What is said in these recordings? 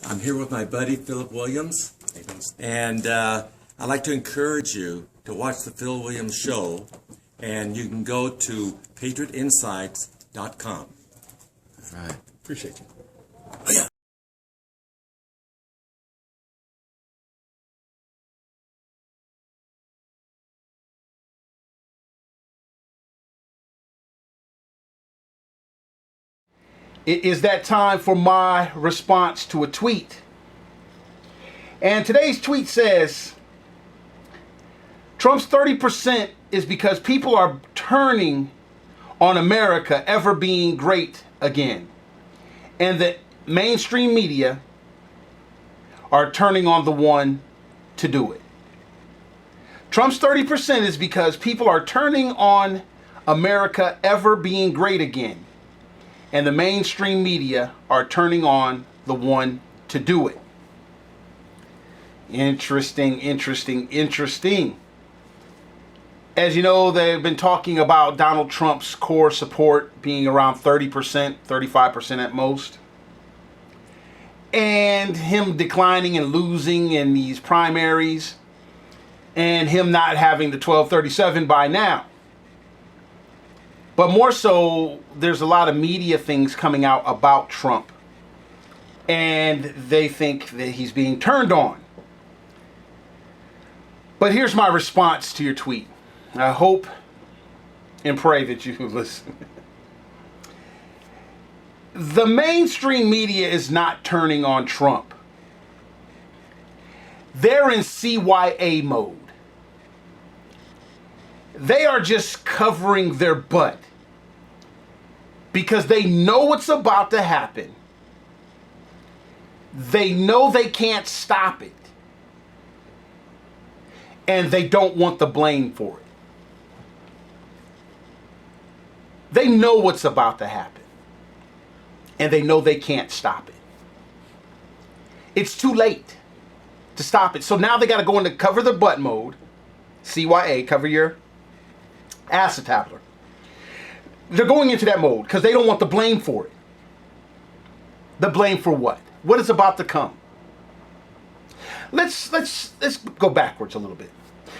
I'm here with my buddy Philip Williams, and I'd like to encourage you to watch the Phil Williams Show, and you can go to patriotinsights.com. All right. Appreciate you. Oh, yeah. It is that time for my response to a tweet. And today's tweet says, Trump's 30% is because people are turning on America ever being great again. And the mainstream media are turning on the one to do it. Trump's 30% is because people are turning on America ever being great again. And the mainstream media are turning on the one to do it. Interesting. As you know, they've been talking about Donald Trump's core support being around 30%, 35% at most. And him declining and losing in these primaries. And him not having the 1237 by now. But more so, there's a lot of media things coming out about Trump. And they think that he's being turned on. But here's my response to your tweet. I hope and pray that you listen. The mainstream media is not turning on Trump. They're in CYA mode. They are just covering their butt because they know what's about to happen. They know they can't stop it. And they don't want the blame for it. They know what's about to happen. And they know they can't stop it. It's too late to stop it. So now they got to go into cover the butt mode. CYA, cover your acetabulum. They're going into that mode because they don't want the blame for it. The blame for what? What is about to come? Let's go backwards a little bit.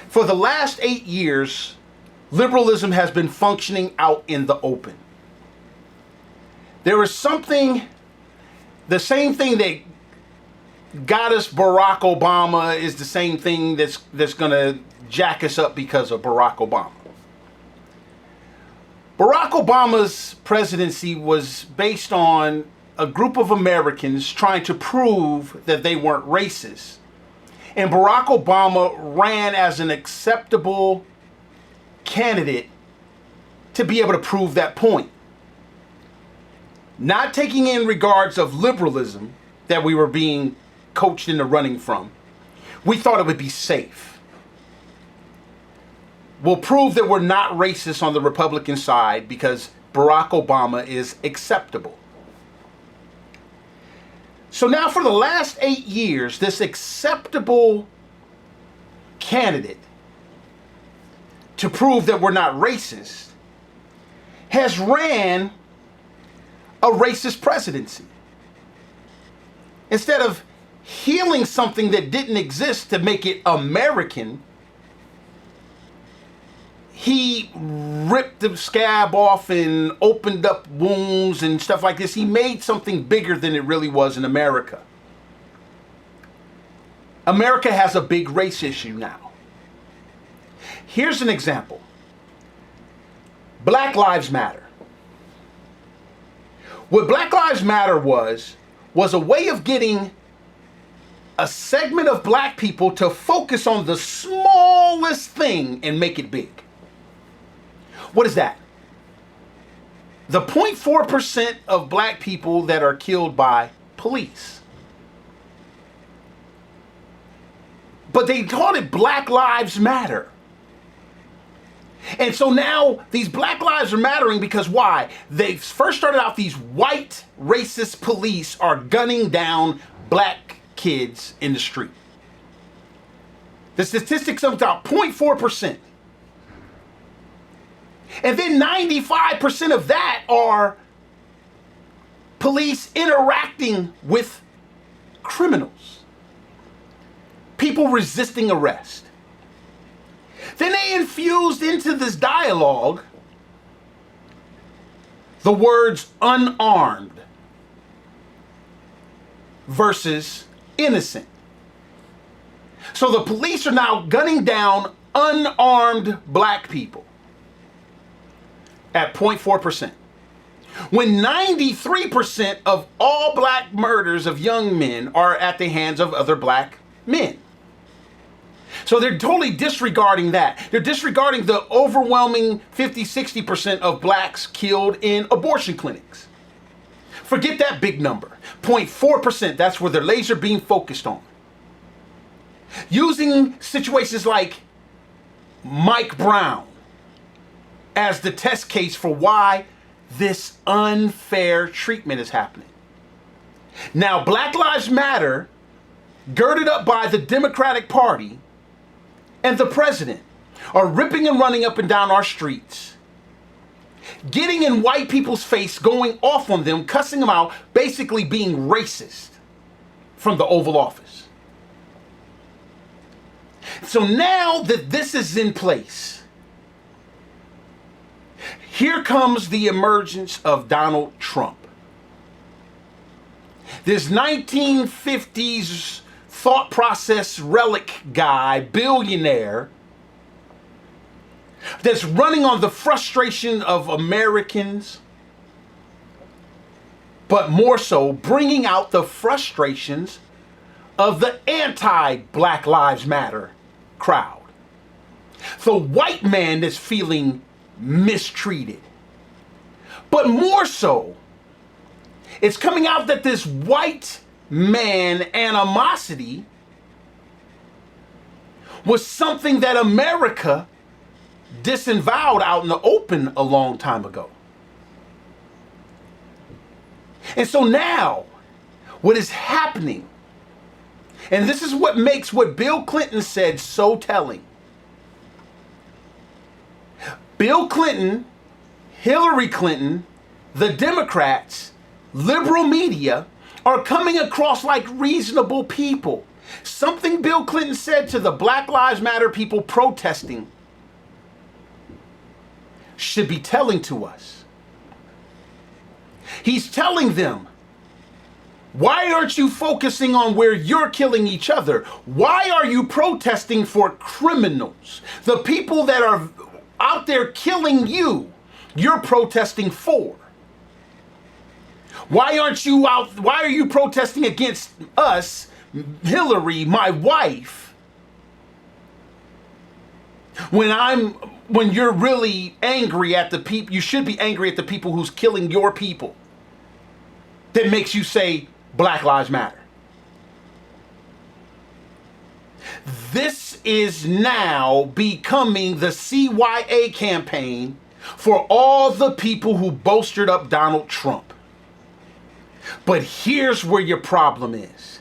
For the last 8 years, liberalism has been functioning out in the open. There is something, the same thing that got us Barack Obama is the same thing that's going to jack us up because of Barack Obama. Barack Obama's presidency was based on a group of Americans trying to prove that they weren't racist. And Barack Obama ran as an acceptable candidate to be able to prove that point. Not taking in regards of liberalism that we were being coached into running from. We thought it would be safe. We'll prove that we're not racist on the Republican side because Barack Obama is acceptable. So now for the last 8 years, this acceptable candidate to prove that we're not racist has ran a racist presidency. Instead of healing something that didn't exist to make it American, he ripped the scab off and opened up wounds and stuff like this. He made something bigger than it really was in America. America has a big race issue now. Here's an example. Black Lives Matter. What Black Lives Matter was a way of getting a segment of black people to focus on the smallest thing and make it big. What is that? The 0.4% of black people that are killed by police. But they called it Black Lives Matter. And so now these black lives are mattering because why? They first started out, these white racist police are gunning down black kids in the street. The statistics are about 0.4%. And then 95% of that are police interacting with criminals, people resisting arrest. Then they infused into this dialogue the words unarmed versus innocent. So the police are now gunning down unarmed black people at 0.4%. When 93% of all black murders of young men are at the hands of other black men. So they're totally disregarding that. They're disregarding the overwhelming 50-60% of blacks killed in abortion clinics. Forget that big number. 0.4%, that's where their laser beam focused on. Using situations like Mike Brown as the test case for why this unfair treatment is happening. Now, Black Lives Matter, girded up by the Democratic Party and the president, are ripping and running up and down our streets, getting in white people's face, going off on them, cussing them out, basically being racist from the Oval Office. So now that this is in place, here comes the emergence of Donald Trump. This 1950s thought process relic guy, billionaire, that's running on the frustration of Americans, but more so bringing out the frustrations of the anti-Black Lives Matter crowd. The white man that's feeling mistreated. But more so, it's coming out that this white man animosity was something that America disavowed out in the open a long time ago. And so now, what is happening, and this is what makes what Bill Clinton said so telling. Bill Clinton, Hillary Clinton, the Democrats, liberal media are coming across like reasonable people. Something Bill Clinton said to the Black Lives Matter people protesting should be telling to us. He's telling them, why aren't you focusing on where you're killing each other? Why are you protesting for criminals? The people that are out there killing you, you're protesting for. Why aren't you out? Why are you protesting against us, Hillary, my wife, when you're really angry at the people? You should be angry at the people who's killing your people. That makes you say Black Lives Matter. This is now becoming the CYA campaign for all the people who bolstered up Donald Trump. But here's where your problem is.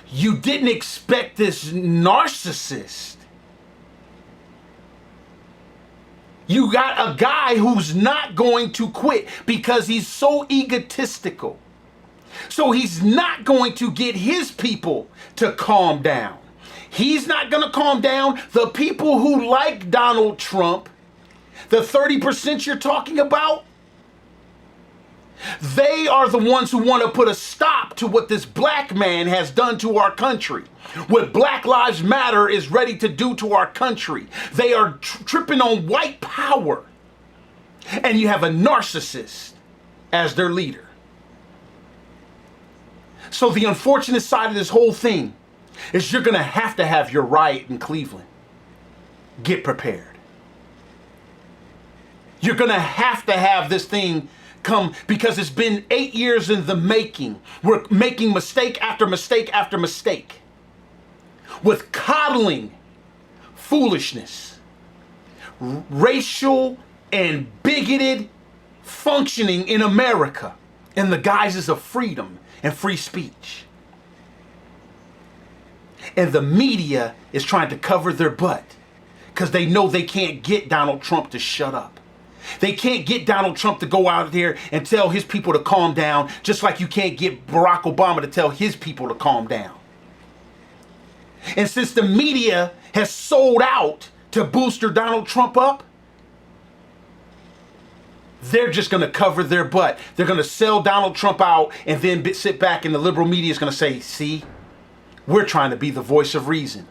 You didn't expect this narcissist. You got a guy who's not going to quit because he's so egotistical. So he's not going to get his people to calm down. He's not going to calm down. The people who like Donald Trump, the 30% you're talking about, they are the ones who want to put a stop to what this black man has done to our country. What Black Lives Matter is ready to do to our country. They are tripping on white power. And you have a narcissist as their leader. So the unfortunate side of this whole thing is you're going to have your riot in Cleveland. Get prepared. You're going to have this thing come because it's been 8 years in the making. We're making mistake after mistake after mistake with coddling foolishness, racial and bigoted functioning in America in the guises of freedom and free speech. And the media is trying to cover their butt because they know they can't get Donald Trump to shut up. They can't get Donald Trump to go out there and tell his people to calm down, just like you can't get Barack Obama to tell his people to calm down. And since the media has sold out to booster Donald Trump up, they're just going to cover their butt. They're going to sell Donald Trump out and then sit back, and the liberal media is going to say, see, we're trying to be the voice of reason.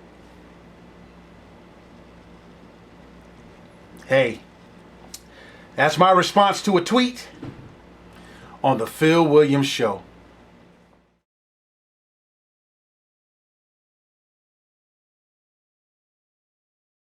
Hey, that's my response to a tweet on the Phil Williams Show.